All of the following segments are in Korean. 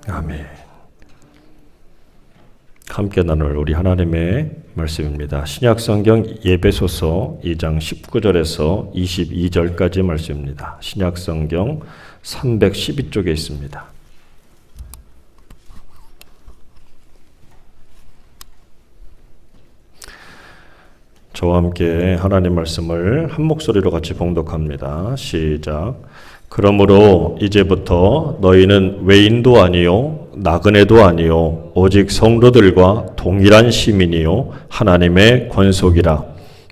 아멘. 함께 나눌 우리 하나님의 말씀입니다. 신약성경 에베소서 2장 19절에서 22절까지 말씀입니다. 신약성경 312쪽에 있습니다. 저와 함께 하나님 말씀을 한 목소리로 같이 봉독합니다. 시작. 그러므로 이제부터 너희는 외인도 아니요 나그네도 아니요 오직 성도들과 동일한 시민이요 하나님의 권속이라.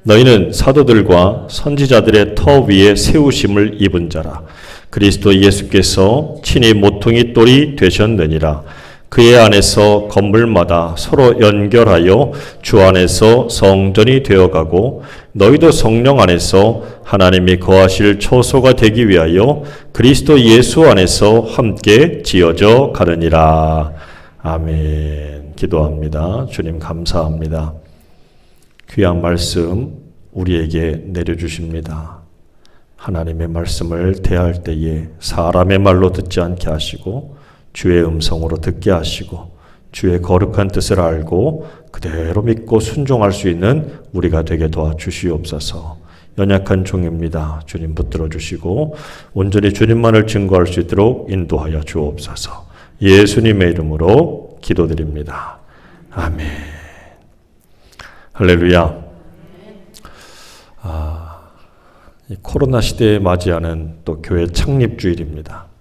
너희는 사도들과 선지자들의 터 위에 세우심을 입은 자라. 그리스도 예수께서 친히 모퉁이 돌이 되셨느니라. 그의 안에서 건물마다 서로 연결하여 주 안에서 성전이 되어가고 너희도 성령 안에서 하나님이 거하실 초소가 되기 위하여 그리스도 예수 안에서 함께 지어져 가느니라. 아멘. 기도합니다. 주님 감사합니다. 귀한 말씀 우리에게 내려주십니다. 하나님의 말씀을 대할 때에 사람의 말로 듣지 않게 하시고 주의 음성으로 듣게 하시고 주의 거룩한 뜻을 알고 그대로 믿고 순종할 수 있는 우리가 되게 도와주시옵소서. 연약한 종입니다. 주님 붙들어 주시고 온전히 주님만을 증거할 수 있도록 인도하여 주옵소서. 예수님의 이름으로 기도드립니다. 아멘. 할렐루야. 이 코로나 시대에 맞이하는 또 교회 창립주일입니다.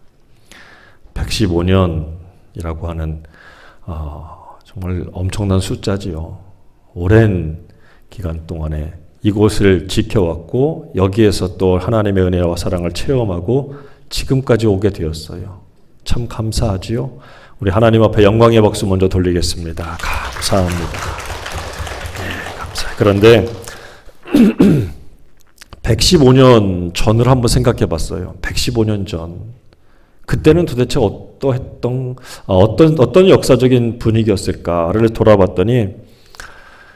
115년이라고 하는 정말 엄청난 숫자지요. 오랜 기간 동안에 이곳을 지켜왔고 여기에서 또 하나님의 은혜와 사랑을 체험하고 지금까지 오게 되었어요. 참 감사하지요. 우리 하나님 앞에 영광의 박수 먼저 돌리겠습니다. 감사합니다. 네, 감사해요. 그런데 115년 전을 한번 생각해 봤어요. 115년 전. 그때는 도대체 어떤 역사적인 분위기였을까를 돌아봤더니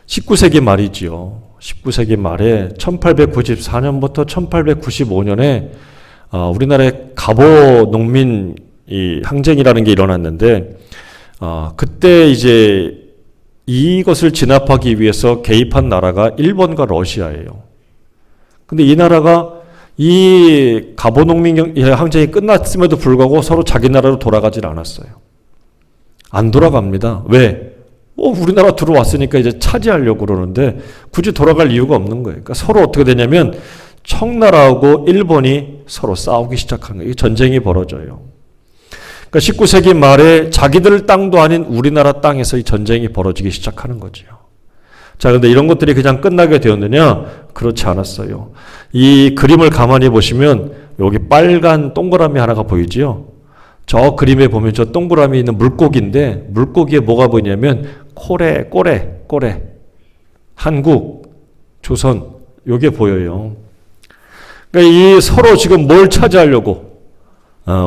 19세기 말이지요. 19세기 말에 1894년부터 1895년에 우리나라의 갑오 농민 항쟁이라는 게 일어났는데 그때 이제 이것을 진압하기 위해서 개입한 나라가 일본과 러시아예요. 근데 이 나라가 이 갑오농민 항쟁이 끝났음에도 불구하고 서로 자기 나라로 돌아가질 않았어요. 안 돌아갑니다. 왜? 우리나라 들어왔으니까 이제 차지하려고 그러는데 굳이 돌아갈 이유가 없는 거예요. 그러니까 서로 어떻게 되냐면 청나라하고 일본이 서로 싸우기 시작한 거예요. 전쟁이 벌어져요. 그러니까 19세기 말에 자기들 땅도 아닌 우리나라 땅에서 이 전쟁이 벌어지기 시작하는 거죠. 자, 근데 이런 것들이 그냥 끝나게 되었느냐? 그렇지 않았어요. 이 그림을 가만히 보시면 여기 빨간 동그라미 하나가 보이지요? 저 그림에 보면 저 동그라미 있는 물고기인데 물고기에 뭐가 보이냐면 꼬레 한국, 조선 요게 보여요. 그러니까 이 서로 지금 뭘 차지하려고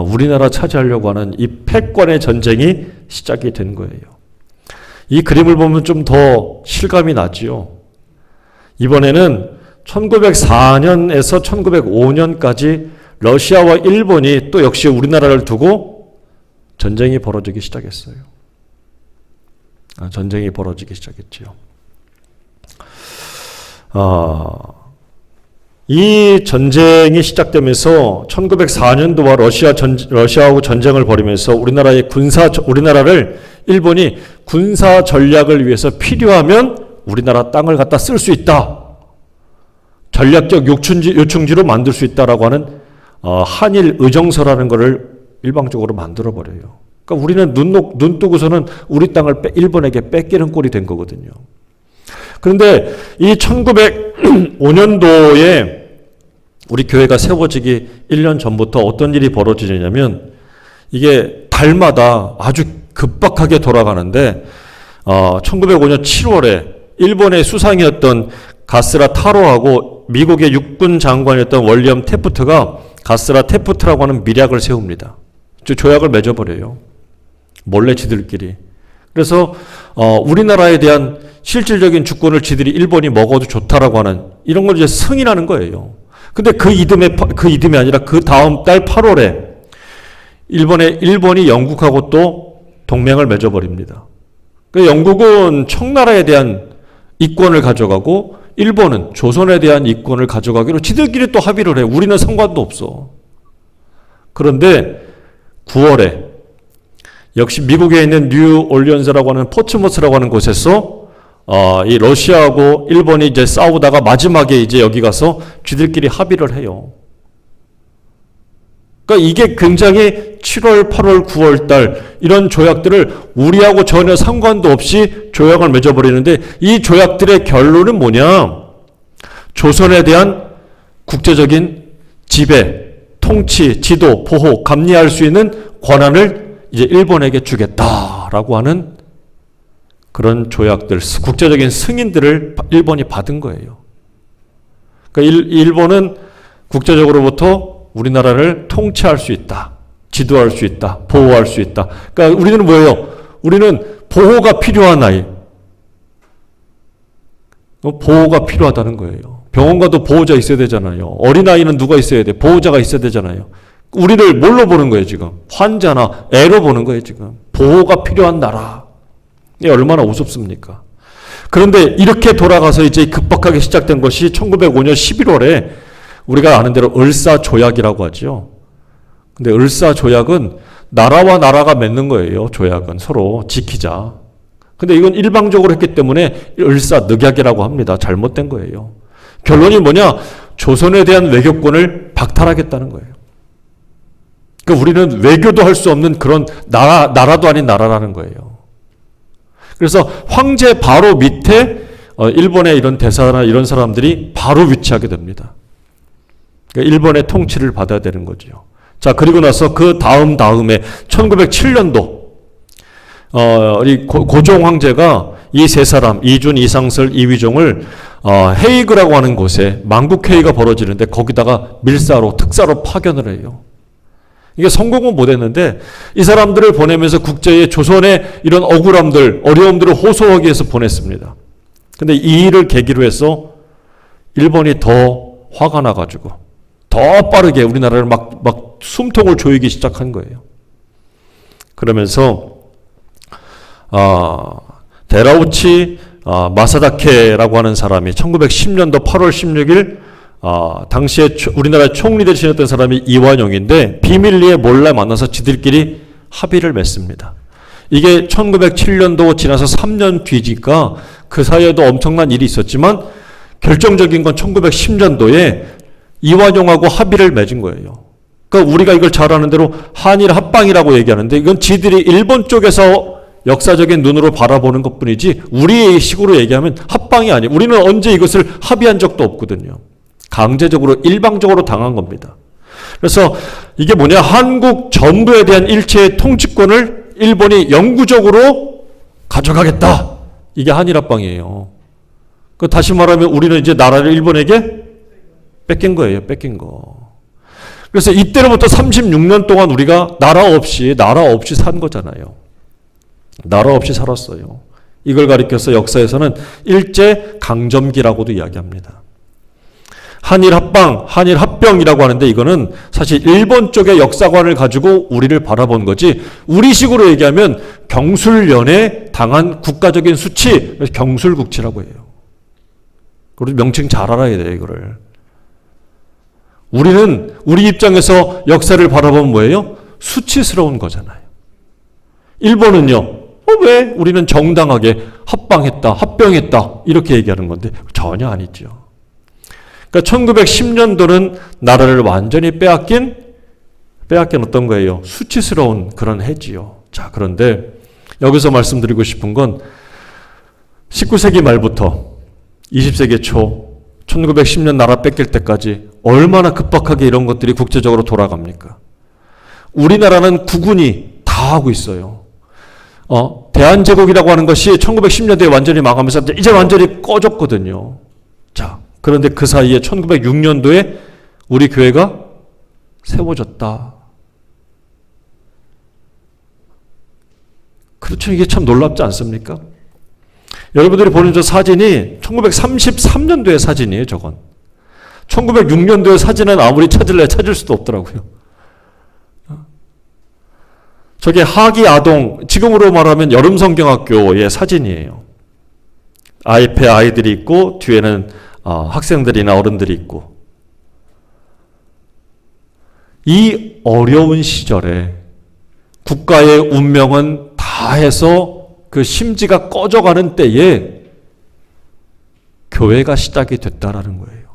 우리나라 차지하려고 하는 이 패권의 전쟁이 시작이 된 거예요. 이 그림을 보면 좀 더 실감이 나지요. 이번에는 1904년에서 1905년까지 러시아와 일본이 또 역시 우리나라를 두고 전쟁이 벌어지기 시작했어요. 전쟁이 벌어지기 시작했지요. 이 전쟁이 시작되면서 1904년도와 러시아하고 전쟁을 벌이면서 우리나라를 일본이 군사 전략을 위해서 필요하면 우리나라 땅을 갖다 쓸 수 있다. 전략적 요충지로 만들 수 있다라고 하는 한일 의정서라는 것을 일방적으로 만들어 버려요. 그러니까 우리는 눈 뜨고서는 우리 땅을 일본에게 뺏기는 꼴이 된 거거든요. 그런데 이 1905년도에 우리 교회가 세워지기 1년 전부터 어떤 일이 벌어지냐면 이게 달마다 아주 급박하게 돌아가는데 1905년 7월에 일본의 수상이었던 가스라 타로하고 미국의 육군 장관이었던 월리엄 테프트가 가스라 테프트라고 하는 밀약을 세웁니다. 조약을 맺어버려요. 몰래 지들끼리. 그래서 우리나라에 대한 실질적인 주권을 지들이 일본이 먹어도 좋다라고 하는 이런 걸 이제 승인하는 거예요. 근데 그 이듬이 아니라 그 다음 달 8월에 일본이 영국하고 또 동맹을 맺어버립니다. 그러니까 영국은 청나라에 대한 이권을 가져가고 일본은 조선에 대한 이권을 가져가기로 지들끼리 또 합의를 해. 우리는 상관도 없어. 그런데 9월에 역시 미국에 있는 뉴올리언스라고 하는 포츠모스라고 하는 곳에서 이 러시아하고 일본이 이제 싸우다가 마지막에 이제 여기 가서 쥐들끼리 합의를 해요. 그러니까 이게 굉장히 7월, 8월, 9월 달 이런 조약들을 우리하고 전혀 상관도 없이 조약을 맺어버리는데 이 조약들의 결론은 뭐냐? 조선에 대한 국제적인 지배, 통치, 지도, 보호, 감리할 수 있는 권한을 이제 일본에게 주겠다라고 하는 그런 조약들, 국제적인 승인들을 일본이 받은 거예요. 그러니까 일본은 국제적으로부터 우리나라를 통치할 수 있다. 지도할 수 있다. 보호할 수 있다. 그러니까 우리는 뭐예요? 우리는 보호가 필요한 아이. 보호가 필요하다는 거예요. 병원 가도 보호자 있어야 되잖아요. 어린아이는 누가 있어야 돼? 보호자가 있어야 되잖아요. 우리를 뭘로 보는 거예요, 지금? 환자나 애로 보는 거예요, 지금. 보호가 필요한 나라. 이게 얼마나 우습습니까? 그런데 이렇게 돌아가서 이제 급박하게 시작된 것이 1905년 11월에 우리가 아는 대로 을사조약이라고 하죠. 근데 을사조약은 나라와 나라가 맺는 거예요. 조약은 서로 지키자. 근데 이건 일방적으로 했기 때문에 을사늑약이라고 합니다. 잘못된 거예요. 결론이 뭐냐? 조선에 대한 외교권을 박탈하겠다는 거예요. 그러니까 우리는 외교도 할 수 없는 그런 나라도 아닌 나라라는 거예요. 그래서 황제 바로 밑에 일본의 이런 대사나 이런 사람들이 바로 위치하게 됩니다. 그러니까 일본의 통치를 받아야 되는 거죠. 자, 그리고 나서 그 다음에 1907년도 이 고종 황제가 이 세 사람 이준, 이상설, 이휘종을 헤이그라고 하는 곳에 만국회의가 벌어지는데 거기다가 밀사로 특사로 파견을 해요. 이게 성공은 못했는데 이 사람들을 보내면서 국제의 조선의 이런 억울함들, 어려움들을 호소하기 위해서 보냈습니다. 근데 이 일을 계기로 해서 일본이 더 화가 나가지고 더 빠르게 우리나라를 막 숨통을 조이기 시작한 거예요. 그러면서 데라우치 마사다케라고 하는 사람이 1910년도 8월 16일 당시에 우리나라 총리 대신했던 사람이 이완용인데 비밀리에 몰래 만나서 지들끼리 합의를 맺습니다. 이게 1907년도 지나서 3년 뒤니까 그 사이에도 엄청난 일이 있었지만 결정적인 건 1910년도에 이완용하고 합의를 맺은 거예요. 그러니까 우리가 이걸 잘 아는 대로 한일 합방이라고 얘기하는데 이건 지들이 일본 쪽에서 역사적인 눈으로 바라보는 것뿐이지 우리의 식으로 얘기하면 합방이 아니에요. 우리는 언제 이것을 합의한 적도 없거든요. 강제적으로 일방적으로 당한 겁니다. 그래서 이게 뭐냐? 한국 전부에 대한 일체의 통치권을 일본이 영구적으로 가져가겠다. 이게 한일합방이에요. 다시 말하면 우리는 이제 나라를 일본에게 뺏긴 거예요. 뺏긴 거. 그래서 이때로부터 36년 동안 우리가 나라 없이 산 거잖아요. 나라 없이 살았어요. 이걸 가리켜서 역사에서는 일제 강점기라고도 이야기합니다. 한일합방, 한일합병이라고 하는데 이거는 사실 일본 쪽의 역사관을 가지고 우리를 바라본 거지 우리식으로 얘기하면 경술련에 당한 국가적인 수치, 그래서 경술국치라고 해요. 우리 명칭 잘 알아야 돼요, 이거를. 우리는 우리 입장에서 역사를 바라보면 뭐예요? 수치스러운 거잖아요. 일본은요, 왜 우리는 정당하게 합방했다, 합병했다 이렇게 얘기하는 건데 전혀 아니죠. 그러니까 1910년도는 나라를 완전히 빼앗긴 어떤 거예요? 수치스러운 그런 해지요. 자, 그런데 여기서 말씀드리고 싶은 건 19세기 말부터 20세기 초 1910년 나라 뺏길 때까지 얼마나 급박하게 이런 것들이 국제적으로 돌아갑니까? 우리나라는 국군이 다 하고 있어요. 대한제국이라고 하는 것이 1910년대에 완전히 망하면서 이제 완전히 꺼졌거든요. 자, 그런데 그 사이에 1906년도에 우리 교회가 세워졌다. 그렇죠. 이게 참 놀랍지 않습니까? 여러분들이 보는 저 사진이 1933년도의 사진이에요, 저건. 1906년도의 사진은 아무리 찾을 수도 없더라고요. 저게 하기 아동, 지금으로 말하면 여름성경학교의 사진이에요. 앞에 아이들이 있고 뒤에는 학생들이나 어른들이 있고, 이 어려운 시절에 국가의 운명은 다해서 그 심지가 꺼져가는 때에 교회가 시작이 됐다라는 거예요.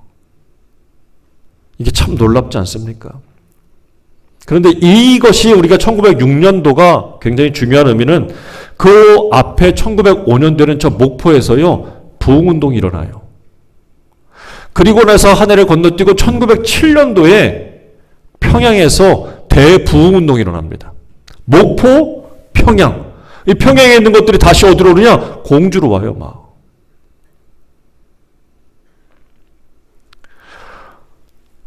이게 참 놀랍지 않습니까? 그런데 이것이 우리가 1906년도가 굉장히 중요한 의미는 그 앞에 1905년도에는 저 목포에서요, 부흥운동이 일어나요. 그리고 나서 한 해를 건너뛰고 1907년도에 평양에서 대부흥운동이 일어납니다. 목포, 평양. 이 평양에 있는 것들이 다시 어디로 오느냐? 공주로 와요, 막.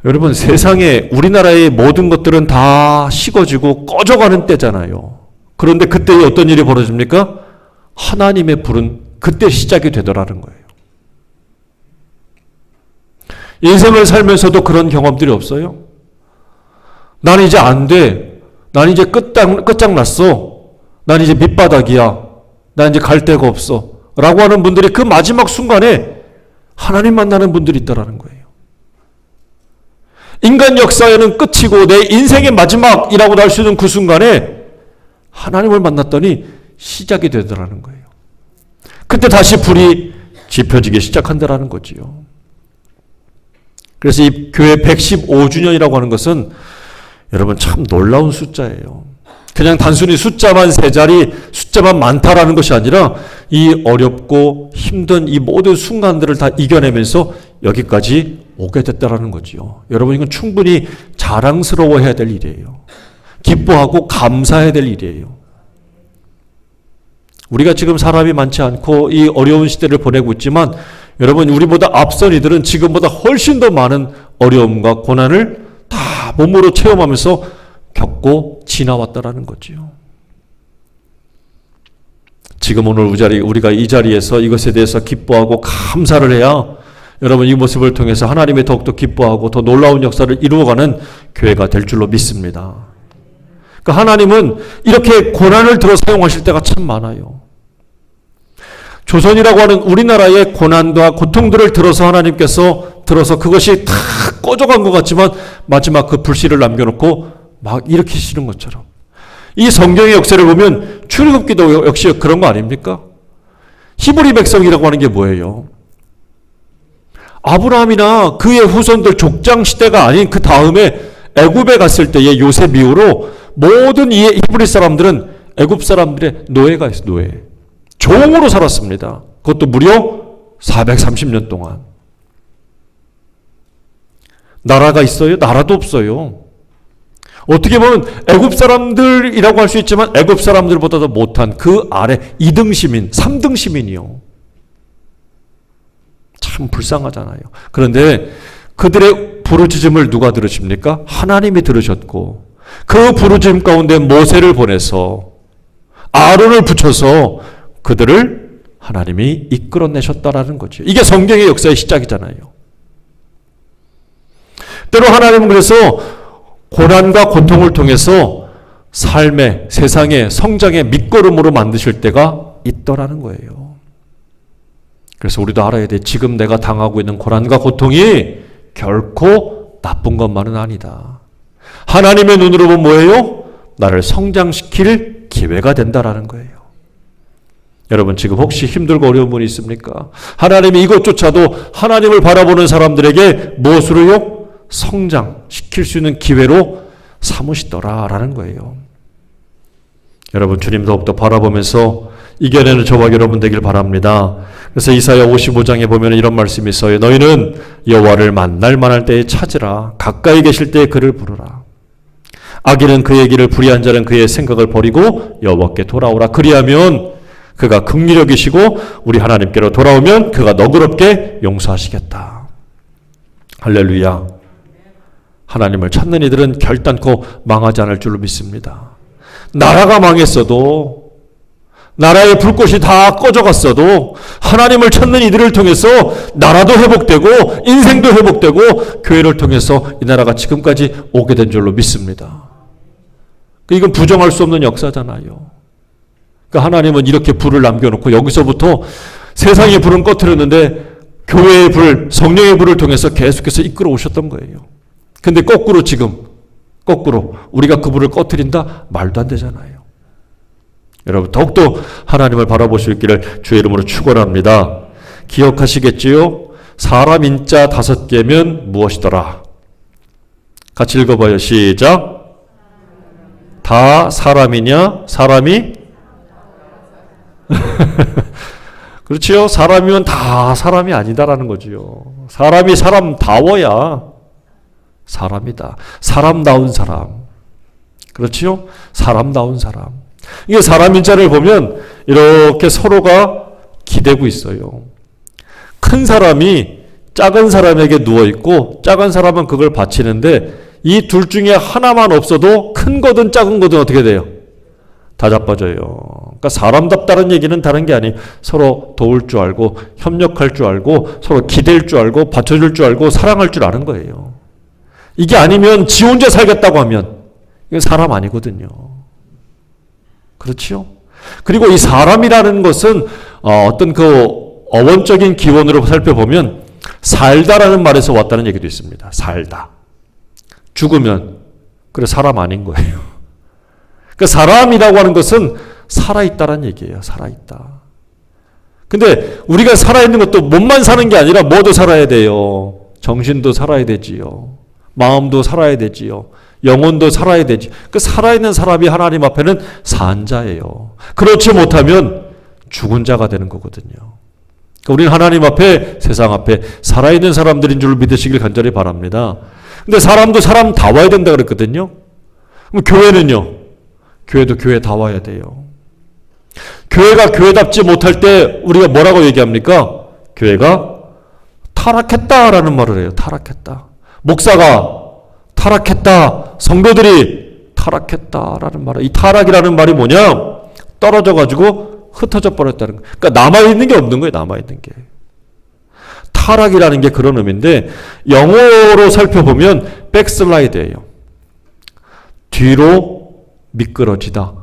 여러분, 세상에 우리나라의 모든 것들은 다 식어지고 꺼져가는 때잖아요. 그런데 그때 어떤 일이 벌어집니까? 하나님의 불은 그때 시작이 되더라는 거예요. 인생을 살면서도 그런 경험들이 없어요? 나는 이제 안 돼. 나는 이제 끝장났어. 나는 이제 밑바닥이야. 난 이제 갈 데가 없어. 라고 하는 분들이 그 마지막 순간에 하나님 만나는 분들이 있다라는 거예요. 인간 역사에는 끝이고 내 인생의 마지막이라고도 할 수 있는 그 순간에 하나님을 만났더니 시작이 되더라는 거예요. 그때 다시 불이 지펴지기 시작한다라는 거지요. 그래서 이 교회 115주년이라고 하는 것은 여러분 참 놀라운 숫자예요. 그냥 단순히 숫자만 세 자리, 숫자만 많다라는 것이 아니라 이 어렵고 힘든 이 모든 순간들을 다 이겨내면서 여기까지 오게 됐다라는 거지요. 여러분, 이건 충분히 자랑스러워해야 될 일이에요. 기뻐하고 감사해야 될 일이에요. 우리가 지금 사람이 많지 않고 이 어려운 시대를 보내고 있지만 여러분, 우리보다 앞선 이들은 지금보다 훨씬 더 많은 어려움과 고난을 다 몸으로 체험하면서 겪고 지나왔다라는 거지요. 지금 오늘 우리가 이 자리에서 이것에 대해서 기뻐하고 감사를 해야 여러분 이 모습을 통해서 하나님의 더욱더 기뻐하고 더 놀라운 역사를 이루어가는 교회가 될 줄로 믿습니다. 그러니까 하나님은 이렇게 고난을 들어 사용하실 때가 참 많아요. 조선이라고 하는 우리나라의 고난과 고통들을 들어서 하나님께서 그것이 다 꺼져간 것 같지만 마지막 그 불씨를 남겨놓고 막 일으키시는 것처럼, 이 성경의 역사를 보면 출애굽기도 역시 그런 거 아닙니까? 히브리 백성이라고 하는 게 뭐예요? 아브라함이나 그의 후손들 족장 시대가 아닌 그 다음에 애굽에 갔을 때의 요셉 이후로 모든 이 히브리 사람들은 애굽 사람들의 노예가 있어요. 노예. 종으로 살았습니다. 그것도 무려 430년 동안. 나라가 있어요? 나라도 없어요. 어떻게 보면 애굽 사람들이라고 할 수 있지만 애굽 사람들보다도 못한 그 아래 2등 시민, 3등 시민이요. 참 불쌍하잖아요. 그런데 그들의 부르짖음을 누가 들으십니까? 하나님이 들으셨고 그 부르짖음 가운데 모세를 보내서 아론을 붙여서 그들을 하나님이 이끌어내셨다라는 거죠. 이게 성경의 역사의 시작이잖아요. 때로 하나님은 그래서 고난과 고통을 통해서 삶의, 세상의, 성장의 밑거름으로 만드실 때가 있더라는 거예요. 그래서 우리도 알아야 돼. 지금 내가 당하고 있는 고난과 고통이 결코 나쁜 것만은 아니다. 하나님의 눈으로 보면 뭐예요? 나를 성장시킬 기회가 된다라는 거예요. 여러분, 지금 혹시 힘들고 어려운 분이 있습니까? 하나님이 이것조차도 하나님을 바라보는 사람들에게 무엇으로요? 성장시킬 수 있는 기회로 삼으시더라라는 거예요. 여러분, 주님 더욱더 바라보면서 이겨내는 저와 여러분 되길 바랍니다. 그래서 이사야 55장에 보면 이런 말씀이 있어요. 너희는 여호와를 만날 만할 때에 찾으라. 가까이 계실 때에 그를 부르라. 악인은 그의 길을 불의한 자는 그의 생각을 버리고 여호와께 돌아오라. 그리하면 그가 긍휼히 여기시고 우리 하나님께로 돌아오면 그가 너그럽게 용서하시겠다. 할렐루야. 하나님을 찾는 이들은 결단코 망하지 않을 줄로 믿습니다. 나라가 망했어도, 나라의 불꽃이 다 꺼져갔어도 하나님을 찾는 이들을 통해서 나라도 회복되고 인생도 회복되고 교회를 통해서 이 나라가 지금까지 오게 된 줄로 믿습니다. 이건 부정할 수 없는 역사잖아요. 그러니까 하나님은 이렇게 불을 남겨놓고 여기서부터 세상의 불은 꺼트렸는데 교회의 불, 성령의 불을 통해서 계속해서 이끌어 오셨던 거예요. 근데 거꾸로 우리가 그 불을 꺼트린다? 말도 안 되잖아요. 여러분 더욱더 하나님을 바라볼 수 있기를 주의 이름으로 축원합니다. 기억하시겠지요? 사람 인자 5개면 무엇이더라? 같이 읽어봐요. 시작. 다 사람이냐? 사람이? 그렇지요. 사람이면 다 사람이 아니다라는 거지요. 사람이 사람다워야 사람이다. 사람다운 사람. 그렇지요. 사람다운 사람. 이게 사람 인자를 보면 이렇게 서로가 기대고 있어요. 큰 사람이 작은 사람에게 누워있고 작은 사람은 그걸 바치는데 이 둘 중에 하나만 없어도 큰 거든 작은 거든 어떻게 돼요? 다 자빠져요. 그러니까 사람답다는 얘기는 다른 게 아니에요. 서로 도울 줄 알고 협력할 줄 알고 서로 기댈 줄 알고 받쳐줄 줄 알고 사랑할 줄 아는 거예요. 이게 아니면 지 혼자 살겠다고 하면 이건 사람 아니거든요. 그렇지요? 그리고 이 사람이라는 것은 어떤 그 어원적인 기원으로 살펴보면 살다라는 말에서 왔다는 얘기도 있습니다. 살다. 죽으면 그래 사람 아닌 거예요. 그러니까 사람이라고 하는 것은 살아있다라는 얘기예요. 살아있다. 근데 우리가 살아있는 것도 몸만 사는 게 아니라 뭐도 살아야 돼요. 정신도 살아야 되지요. 마음도 살아야 되지요. 영혼도 살아야 되지. 그 살아있는 사람이 하나님 앞에는 산 자예요. 그렇지 못하면 죽은 자가 되는 거거든요. 그러니까 우리는 하나님 앞에 세상 앞에 살아있는 사람들인 줄 믿으시길 간절히 바랍니다. 근데 사람도 사람다워야 된다 그랬거든요. 그럼 교회는요? 교회도 교회다워야 돼요. 교회가 교회답지 못할 때 우리가 뭐라고 얘기합니까? 교회가 타락했다라는 말을 해요. 타락했다. 목사가 타락했다. 성도들이 타락했다라는 말을. 이 타락이라는 말이 뭐냐? 떨어져가지고 흩어져 버렸다는 거예요. 그러니까 남아있는 게 없는 거예요. 남아있는 게. 타락이라는 게 그런 의미인데 영어로 살펴보면 백슬라이드예요. 뒤로 미끄러지다.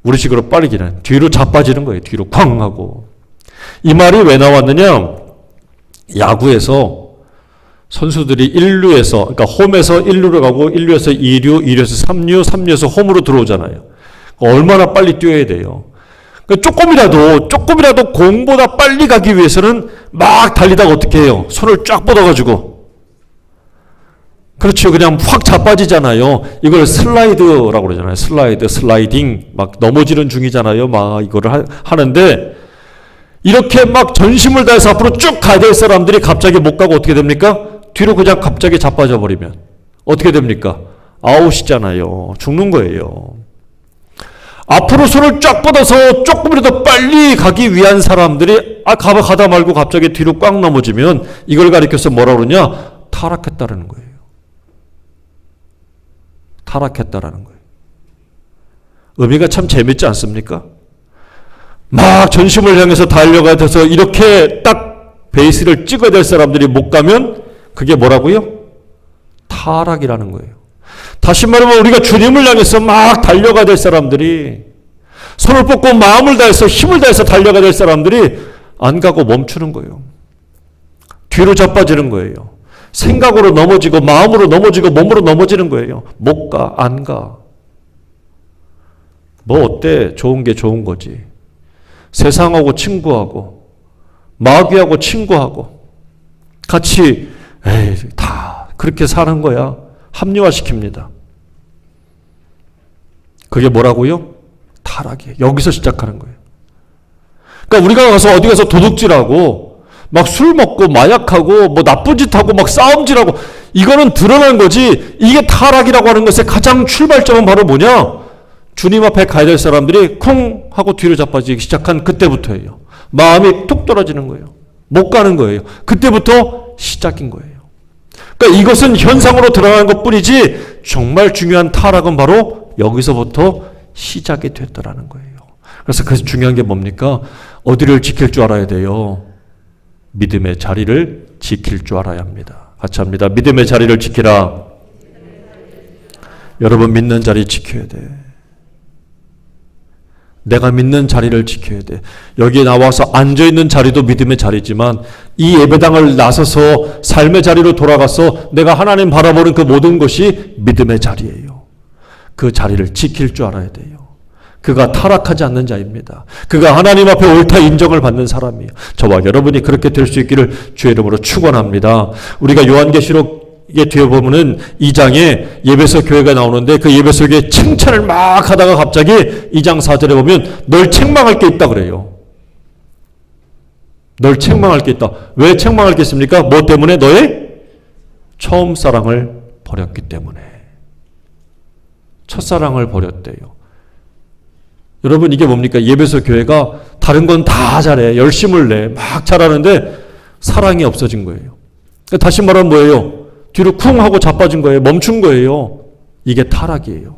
우리식으로 빠르기는 뒤로 자빠지는 거예요. 뒤로 쾅 하고. 이 말이 왜 나왔느냐? 야구에서 선수들이 1루에서 그러니까 홈에서 1루로 가고 1루에서 2루, 2루에서 3루, 3루에서 홈으로 들어오잖아요. 얼마나 빨리 뛰어야 돼요. 조금이라도 공보다 빨리 가기 위해서는 막 달리다가 어떻게 해요? 손을 쫙 뻗어가지고. 그렇죠. 그냥 확 자빠지잖아요. 이걸 슬라이드라고 그러잖아요. 슬라이드, 슬라이딩. 막 넘어지는 중이잖아요. 막 이거를 하는데 이렇게 막 전심을 다해서 앞으로 쭉 가야 될 사람들이 갑자기 못 가고 어떻게 됩니까? 뒤로 그냥 갑자기 자빠져 버리면 어떻게 됩니까? 아웃이잖아요. 죽는 거예요. 앞으로 손을 쫙 뻗어서 조금이라도 빨리 가기 위한 사람들이 가다 말고 갑자기 뒤로 꽉 넘어지면 이걸 가리켜서 뭐라 그러냐? 타락했다라는 거예요. 타락했다라는 거예요. 의미가 참 재밌지 않습니까? 막 전심을 향해서 달려가서 이렇게 딱 베이스를 찍어야 될 사람들이 못 가면 그게 뭐라고요? 타락이라는 거예요. 다시 말하면 우리가 주님을 향해서 막 달려가야 될 사람들이 손을 뻗고 마음을 다해서 힘을 다해서 달려가야 될 사람들이 안 가고 멈추는 거예요. 뒤로 자빠지는 거예요. 생각으로 넘어지고 마음으로 넘어지고 몸으로 넘어지는 거예요. 못 가, 안 가. 뭐 어때? 좋은 게 좋은 거지. 세상하고 친구하고 마귀하고 친구하고 같이 다 그렇게 사는 거야. 합리화시킵니다. 그게 뭐라고요? 타락이에요. 여기서 시작하는 거예요. 그러니까 우리가 가서 어디 가서 도둑질하고 막 술 먹고 마약하고 뭐 나쁜 짓 하고 막 싸움질하고 이거는 드러난 거지. 이게 타락이라고 하는 것의 가장 출발점은 바로 뭐냐? 주님 앞에 가야 될 사람들이 쿵 하고 뒤로 자빠지기 시작한 그때부터예요. 마음이 툭 떨어지는 거예요. 못 가는 거예요. 그때부터 시작인 거예요. 그러니까 이것은 현상으로 드러나는 것뿐이지 정말 중요한 타락은 바로 여기서부터 시작이 됐더라는 거예요. 그래서 중요한 게 뭡니까? 어디를 지킬 줄 알아야 돼요? 믿음의 자리를 지킬 줄 알아야 합니다. 같이 합니다. 믿음의 자리를 지키라. 여러분 믿는 자리 지켜야 돼. 내가 믿는 자리를 지켜야 돼. 여기에 나와서 앉아있는 자리도 믿음의 자리지만 이 예배당을 나서서 삶의 자리로 돌아가서 내가 하나님 바라보는 그 모든 것이 믿음의 자리예요. 그 자리를 지킬 줄 알아야 돼요. 그가 타락하지 않는 자입니다. 그가 하나님 앞에 옳다 인정을 받는 사람이에요. 저와 여러분이 그렇게 될 수 있기를 주의 이름으로 축원합니다. 우리가 요한계시록에 뒤에 보면은 2장에 예배소 교회가 나오는데 그 예배소 교회 칭찬을 막 하다가 갑자기 2장 4절에 보면 널 책망할 게 있다 그래요. 널 책망할 게 있다. 왜 책망할 게 있습니까? 뭐 때문에? 너의 처음 사랑을 버렸기 때문에. 첫사랑을 버렸대요. 여러분 이게 뭡니까? 예배소 교회가 다른 건 다 잘해. 열심을 내. 막 잘하는데 사랑이 없어진 거예요. 다시 말하면 뭐예요? 뒤로 쿵 하고 자빠진 거예요. 멈춘 거예요. 이게 타락이에요.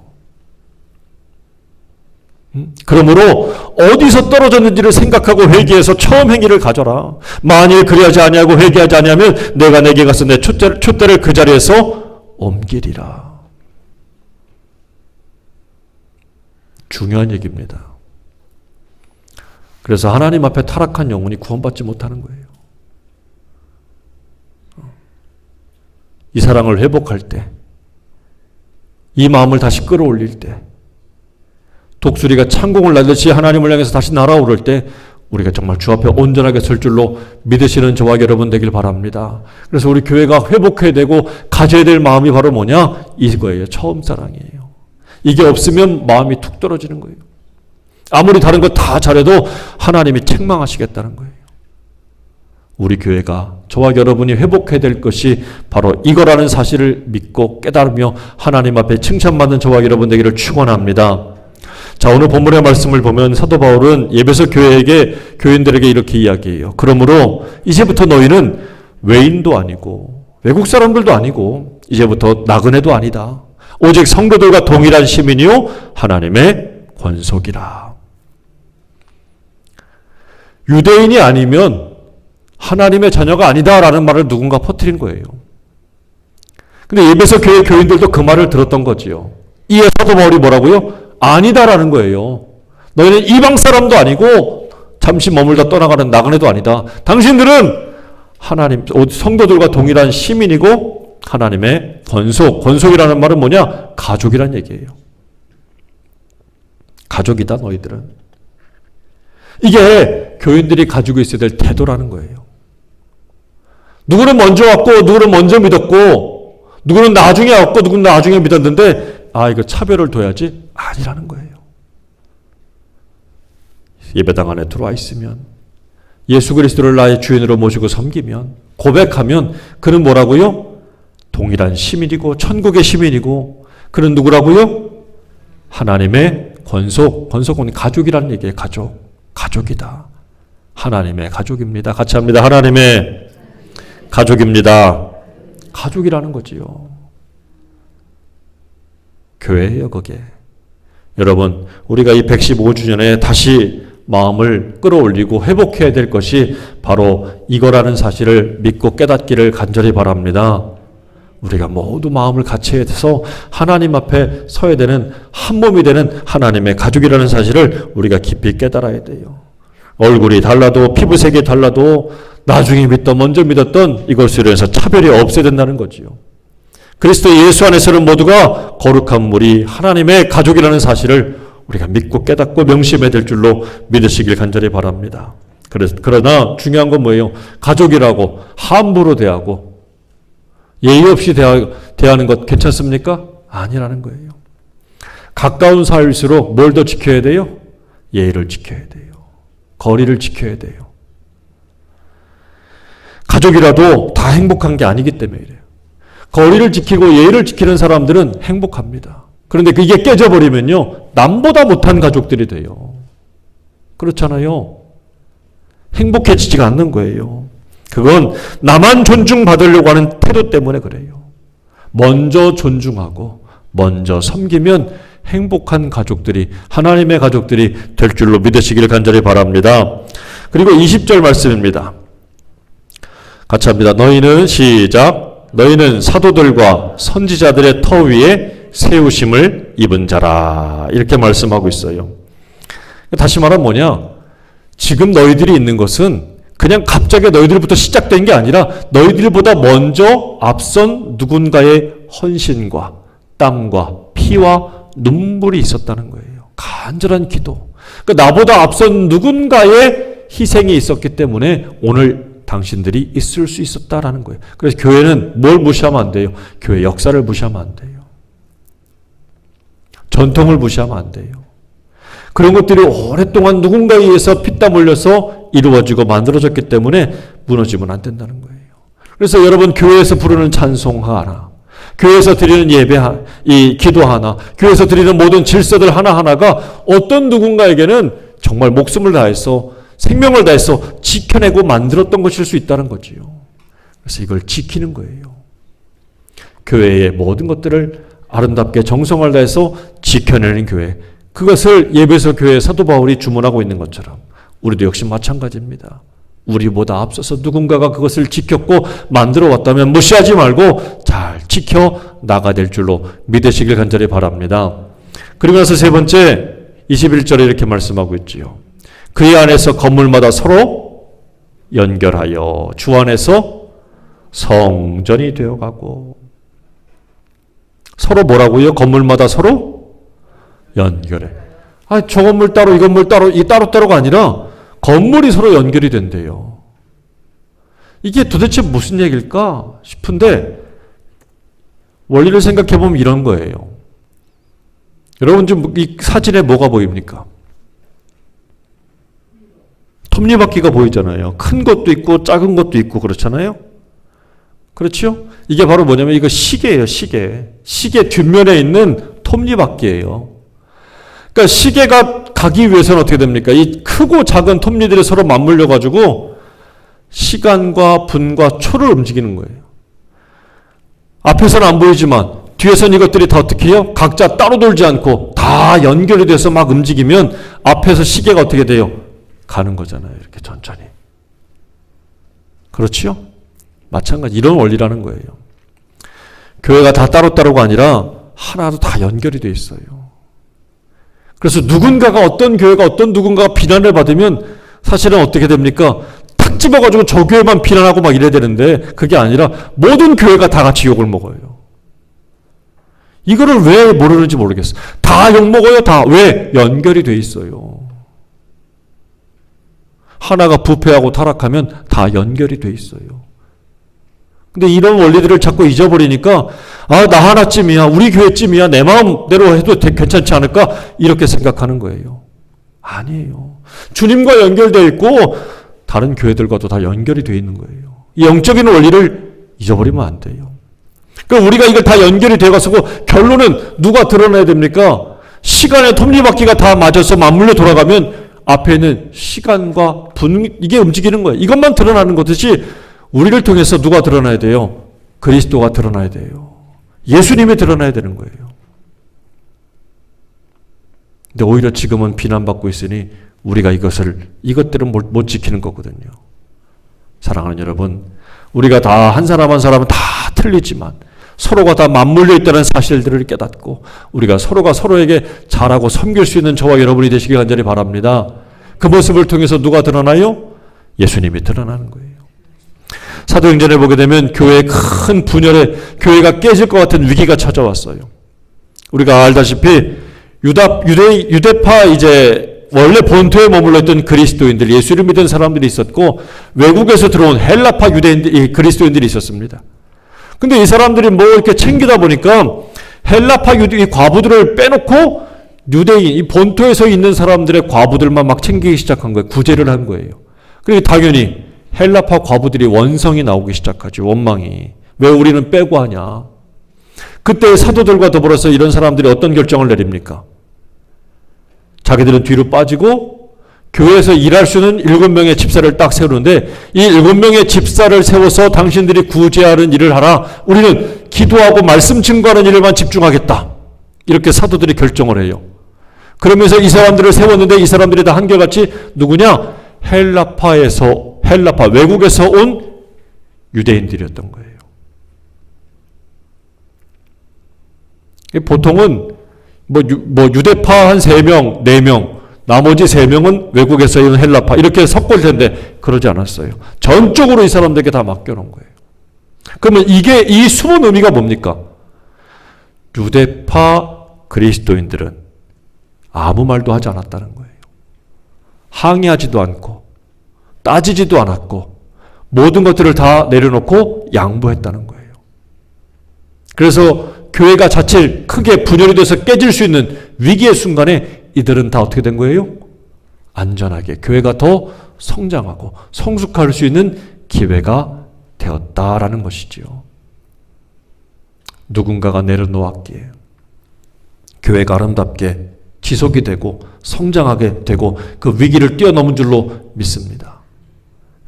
그러므로 어디서 떨어졌는지를 생각하고 회개해서 처음 행위를 가져라. 만일 그리하지 아니하고 회개하지 아니하면 내가 내게 가서 내 촛대를 그 자리에서 옮기리라. 중요한 얘기입니다. 그래서 하나님 앞에 타락한 영혼이 구원받지 못하는 거예요. 이 사랑을 회복할 때, 이 마음을 다시 끌어올릴 때, 독수리가 창공을 날듯이 하나님을 향해서 다시 날아오를 때 우리가 정말 주 앞에 온전하게 설 줄로 믿으시는 저와 여러분 되길 바랍니다. 그래서 우리 교회가 회복해야 되고 가져야 될 마음이 바로 뭐냐? 이거예요. 처음 사랑이에요. 이게 없으면 마음이 툭 떨어지는 거예요. 아무리 다른 거 다 잘해도 하나님이 책망하시겠다는 거예요. 우리 교회가 저와 여러분이 회복해야 될 것이 바로 이거라는 사실을 믿고 깨달으며 하나님 앞에 칭찬받는 저와 여러분 되기를 축원합니다. 자, 오늘 본문의 말씀을 보면 사도 바울은 예배소 교인들에게 이렇게 이야기해요. 그러므로 이제부터 너희는 외인도 아니고 외국 사람들도 아니고 이제부터 나그네도 아니다. 오직 성도들과 동일한 시민이요 하나님의 권속이라. 유대인이 아니면 하나님의 자녀가 아니다라는 말을 누군가 퍼뜨린 거예요. 근데 예배소 교회 교인들도 그 말을 들었던 거지요. 이에 사도 바울이 뭐라고요? 아니다라는 거예요. 너희는 이방 사람도 아니고 잠시 머물다 떠나가는 나그네도 아니다. 당신들은 하나님 성도들과 동일한 시민이고 하나님의 권속이라는 말은 뭐냐? 가족이란 얘기예요. 가족이다 너희들은. 이게 교인들이 가지고 있어야 될 태도라는 거예요. 누구는 먼저 왔고 누구는 먼저 믿었고 누구는 나중에 왔고 누구는 나중에 믿었는데 이거 차별을 둬야지? 아니라는 거예요. 예배당 안에 들어와 있으면 예수 그리스도를 나의 주인으로 모시고 섬기면 고백하면 그는 뭐라고요? 동일한 시민이고 천국의 시민이고 그는 누구라고요? 하나님의 권속은 가족이라는 얘기예요. 가족이다. 하나님의 가족입니다. 같이 합니다. 하나님의 가족입니다. 가족이라는 거지요. 교회예요, 그게. 여러분, 우리가 이 115주년에 다시 마음을 끌어올리고 회복해야 될 것이 바로 이거라는 사실을 믿고 깨닫기를 간절히 바랍니다. 우리가 모두 마음을 같이 해서 하나님 앞에 서야 되는 한 몸이 되는 하나님의 가족이라는 사실을 우리가 깊이 깨달아야 돼요. 얼굴이 달라도 피부색이 달라도 나중에 믿던 먼저 믿었던 이것으로 해서 차별이 없어야 된다는 거지요. 그리스도 예수 안에서는 모두가 거룩한 무리 하나님의 가족이라는 사실을 우리가 믿고 깨닫고 명심해야 될 줄로 믿으시길 간절히 바랍니다. 그러나 중요한 건 뭐예요? 가족이라고 함부로 대하고 예의 없이 대하는 것 괜찮습니까? 아니라는 거예요. 가까운 사이일수록 뭘 더 지켜야 돼요? 예의를 지켜야 돼요. 거리를 지켜야 돼요. 가족이라도 다 행복한 게 아니기 때문에 이래요. 거리를 지키고 예의를 지키는 사람들은 행복합니다. 그런데 그게 깨져버리면요. 남보다 못한 가족들이 돼요. 그렇잖아요. 행복해지지가 않는 거예요. 그건 나만 존중받으려고 하는 태도 때문에 그래요. 먼저 존중하고 먼저 섬기면 행복한 가족들이 하나님의 가족들이 될 줄로 믿으시기를 간절히 바랍니다. 그리고 20절 말씀입니다. 같이 합니다. 너희는 시작. 너희는 사도들과 선지자들의 터 위에 세우심을 입은 자라. 이렇게 말씀하고 있어요. 다시 말하면 뭐냐? 지금 너희들이 있는 것은 그냥 갑자기 너희들부터 시작된 게 아니라 너희들보다 먼저 앞선 누군가의 헌신과 땀과 피와 눈물이 있었다는 거예요. 간절한 기도. 그러니까 나보다 앞선 누군가의 희생이 있었기 때문에 오늘 당신들이 있을 수 있었다라는 거예요. 그래서 교회는 뭘 무시하면 안 돼요? 교회 역사를 무시하면 안 돼요. 전통을 무시하면 안 돼요. 그런 것들이 오랫동안 누군가에 의해서 피땀 흘려서 이루어지고 만들어졌기 때문에 무너지면 안 된다는 거예요. 그래서 여러분 교회에서 부르는 찬송 하나, 교회에서 드리는 예배, 이 기도 하나, 교회에서 드리는 모든 질서들 하나하나가 어떤 누군가에게는 정말 목숨을 다해서 생명을 다해서 지켜내고 만들었던 것일 수 있다는 거지요. 그래서 이걸 지키는 거예요. 교회의 모든 것들을 아름답게 정성을 다해서 지켜내는 교회. 그것을 예배소 교회 사도 바울이 주문하고 있는 것처럼 우리도 역시 마찬가지입니다. 우리보다 앞서서 누군가가 그것을 지켰고 만들어 왔다면 무시하지 말고 잘 지켜 나가야 될 줄로 믿으시길 간절히 바랍니다. 그러면서 세 번째 21절에 이렇게 말씀하고 있지요. 그의 안에서 건물마다 서로 연결하여 주 안에서 성전이 되어가고. 서로 뭐라고요? 건물마다 서로 연결해. 저 건물 따로 이 건물 따로 이 따로따로가 아니라 건물이 서로 연결이 된대요. 이게 도대체 무슨 얘기일까 싶은데 원리를 생각해 보면 이런 거예요. 여러분 좀 이 사진에 뭐가 보입니까? 톱니바퀴가 보이잖아요. 큰 것도 있고 작은 것도 있고 그렇잖아요. 그렇죠? 이게 바로 뭐냐면 이거 시계예요. 시계 뒷면에 있는 톱니바퀴예요. 그러니까 시계가 가기 위해서는 어떻게 됩니까? 이 크고 작은 톱니들이 서로 맞물려 가지고 시간과 분과 초를 움직이는 거예요. 앞에서는 안 보이지만 뒤에서는 이것들이 다 어떻게 해요? 각자 따로 돌지 않고 다 연결이 돼서 막 움직이면 앞에서 시계가 어떻게 돼요? 가는 거잖아요. 이렇게 천천히. 그렇지요? 마찬가지 이런 원리라는 거예요. 교회가 다 따로따로가 아니라 하나도 다 연결이 돼 있어요. 그래서 누군가가 어떤 교회가 어떤 누군가가 비난을 받으면 사실은 어떻게 됩니까? 탁 집어가지고 저 교회만 비난하고 막 이래야 되는데 그게 아니라 모든 교회가 다 같이 욕을 먹어요. 이거를 왜 모르는지 모르겠어요. 다 욕먹어요. 다. 왜? 연결이 돼 있어요. 하나가 부패하고 타락하면 다 연결이 돼 있어요. 근데 이런 원리들을 자꾸 잊어버리니까 나 하나쯤이야. 우리 교회쯤이야. 내 마음대로 해도 괜찮지 않을까? 이렇게 생각하는 거예요. 아니에요. 주님과 연결되어 있고 다른 교회들과도 다 연결이 되어 있는 거예요. 이 영적인 원리를 잊어버리면 안 돼요. 그러니까 우리가 이걸 다 연결이 되어가지고 결론은 누가 드러나야 됩니까? 시간의 톱니바퀴가 다 맞아서 맞물려 돌아가면 앞에는 시간과 분 이게 움직이는 거예요. 이것만 드러나는 것이지 우리를 통해서 누가 드러나야 돼요? 그리스도가 드러나야 돼요. 예수님이 드러나야 되는 거예요. 근데 오히려 지금은 비난받고 있으니 우리가 이것들은 못 지키는 거거든요. 사랑하는 여러분, 우리가 다 한 사람 한 사람은 다 틀리지만 서로가 다 맞물려 있다는 사실들을 깨닫고 우리가 서로가 서로에게 잘하고 섬길 수 있는 저와 여러분이 되시길 간절히 바랍니다. 그 모습을 통해서 누가 드러나요? 예수님이 드러나는 거예요. 사도행전에 보게 되면 교회의 큰 분열에 교회가 깨질 것 같은 위기가 찾아왔어요. 우리가 알다시피 유대파 이제 원래 본토에 머물러 있던 그리스도인들, 예수를 믿은 사람들이 있었고 외국에서 들어온 헬라파 그리스도인들이 있었습니다. 근데 이 사람들이 뭐 이렇게 챙기다 보니까 헬라파 이 과부들을 빼놓고 유대인, 이 본토에서 있는 사람들의 과부들만 막 챙기기 시작한 거예요. 구제를 한 거예요. 그리고 당연히 헬라파 과부들이 원성이 나오기 시작하죠. 원망이. 왜 우리는 빼고 하냐. 그때 사도들과 더불어서 이런 사람들이 어떤 결정을 내립니까? 자기들은 뒤로 빠지고 교회에서 일할 수 있는 7명의 집사를 딱 세우는데 이 7명의 집사를 세워서 당신들이 구제하는 일을 하라. 우리는 기도하고 말씀 증거하는 일에만 집중하겠다. 이렇게 사도들이 결정을 해요. 그러면서 이 사람들을 세웠는데 이 사람들이 다 한결같이 누구냐? 헬라파 외국에서 온 유대인들이었던 거예요. 보통은 유대파 한 3명, 4명, 나머지 3명은 외국에서 있는 헬라파 이렇게 섞을 텐데 그러지 않았어요. 전적으로 이 사람들에게 다 맡겨놓은 거예요. 그러면 이 숨은 의미가 뭡니까? 유대파 그리스도인들은 아무 말도 하지 않았다는 거예요. 항의하지도 않고 따지지도 않았고 모든 것들을 다 내려놓고 양보했다는 거예요. 그래서 교회가 자칫 크게 분열이 돼서 깨질 수 있는 위기의 순간에 이들은 다 어떻게 된 거예요? 안전하게 교회가 더 성장하고 성숙할 수 있는 기회가 되었다라는 것이지요. 누군가가 내려놓았기에 교회가 아름답게 지속이 되고 성장하게 되고 그 위기를 뛰어넘은 줄로 믿습니다.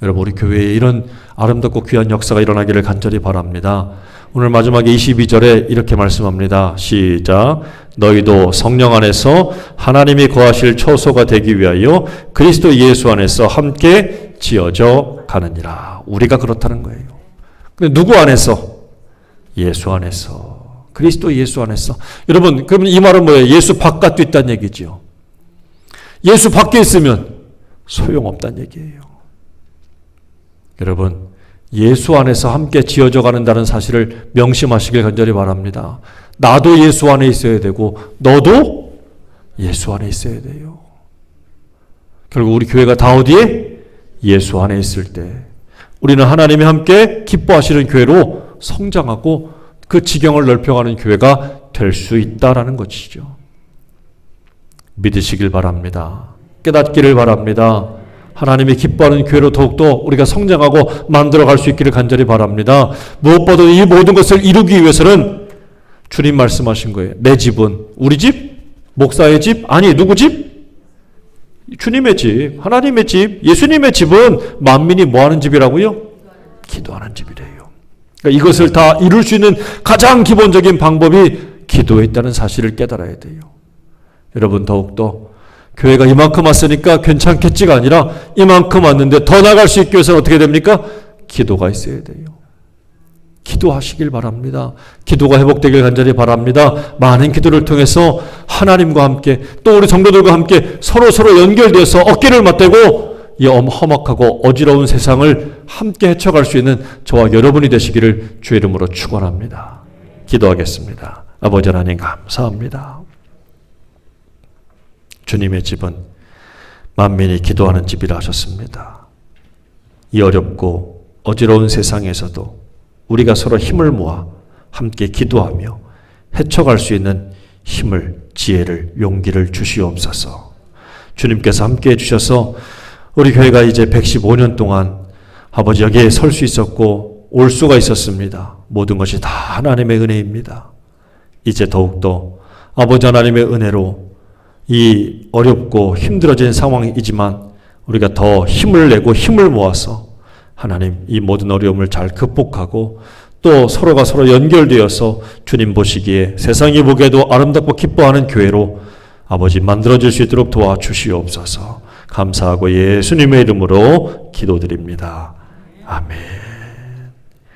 여러분, 우리 교회에 이런 아름답고 귀한 역사가 일어나기를 간절히 바랍니다. 오늘 마지막에 22절에 이렇게 말씀합니다. 시작. 너희도 성령 안에서 하나님이 거하실 처소가 되기 위하여 그리스도 예수 안에서 함께 지어져 가느니라. 우리가 그렇다는 거예요. 근데 누구 안에서? 예수 안에서. 그리스도 예수 안에서. 여러분, 그러면 이 말은 뭐예요? 예수 바깥도 있다는 얘기죠. 예수 밖에 있으면 소용없다는 얘기예요. 여러분, 예수 안에서 함께 지어져 가는다는 사실을 명심하시길 간절히 바랍니다. 나도 예수 안에 있어야 되고 너도 예수 안에 있어야 돼요. 결국 우리 교회가 다 어디에? 예수 안에 있을 때 우리는 하나님이 함께 기뻐하시는 교회로 성장하고 그 지경을 넓혀가는 교회가 될 수 있다라는 것이죠. 믿으시길 바랍니다. 깨닫기를 바랍니다. 하나님이 기뻐하는 교회로 더욱더 우리가 성장하고 만들어갈 수 있기를 간절히 바랍니다. 무엇보다도 이 모든 것을 이루기 위해서는 주님 말씀하신 거예요. 내 집은 우리 집? 목사의 집? 아니 누구 집? 주님의 집, 하나님의 집, 예수님의 집은 만민이 뭐하는 집이라고요? 기도하는 집이래요. 그러니까 이것을 다 이룰 수 있는 가장 기본적인 방법이 기도에 있다는 사실을 깨달아야 돼요. 여러분, 더욱더 교회가 이만큼 왔으니까 괜찮겠지가 아니라 이만큼 왔는데 더 나갈 수 있기 위해서는 어떻게 됩니까? 기도가 있어야 돼요. 기도하시길 바랍니다. 기도가 회복되길 간절히 바랍니다. 많은 기도를 통해서 하나님과 함께 또 우리 성도들과 함께 서로 연결되어서 어깨를 맞대고 이 험악하고 어지러운 세상을 함께 헤쳐갈 수 있는 저와 여러분이 되시기를 주의 이름으로 축원합니다. 기도하겠습니다. 아버지 하나님 감사합니다. 주님의 집은 만민이 기도하는 집이라 하셨습니다. 이 어렵고 어지러운 세상에서도 우리가 서로 힘을 모아 함께 기도하며 헤쳐갈 수 있는 힘을, 지혜를, 용기를 주시옵소서. 주님께서 함께 해주셔서 우리 교회가 이제 115년 동안 아버지 여기에 설 수 있었고 올 수가 있었습니다. 모든 것이 다 하나님의 은혜입니다. 이제 더욱더 아버지 하나님의 은혜로 이 어렵고 힘들어진 상황이지만 우리가 더 힘을 내고 힘을 모아서 하나님 이 모든 어려움을 잘 극복하고 또 서로가 서로 연결되어서 주님 보시기에 세상이 보기에도 아름답고 기뻐하는 교회로 아버지 만들어질 수 있도록 도와주시옵소서. 감사하고 예수님의 이름으로 기도드립니다. 아멘.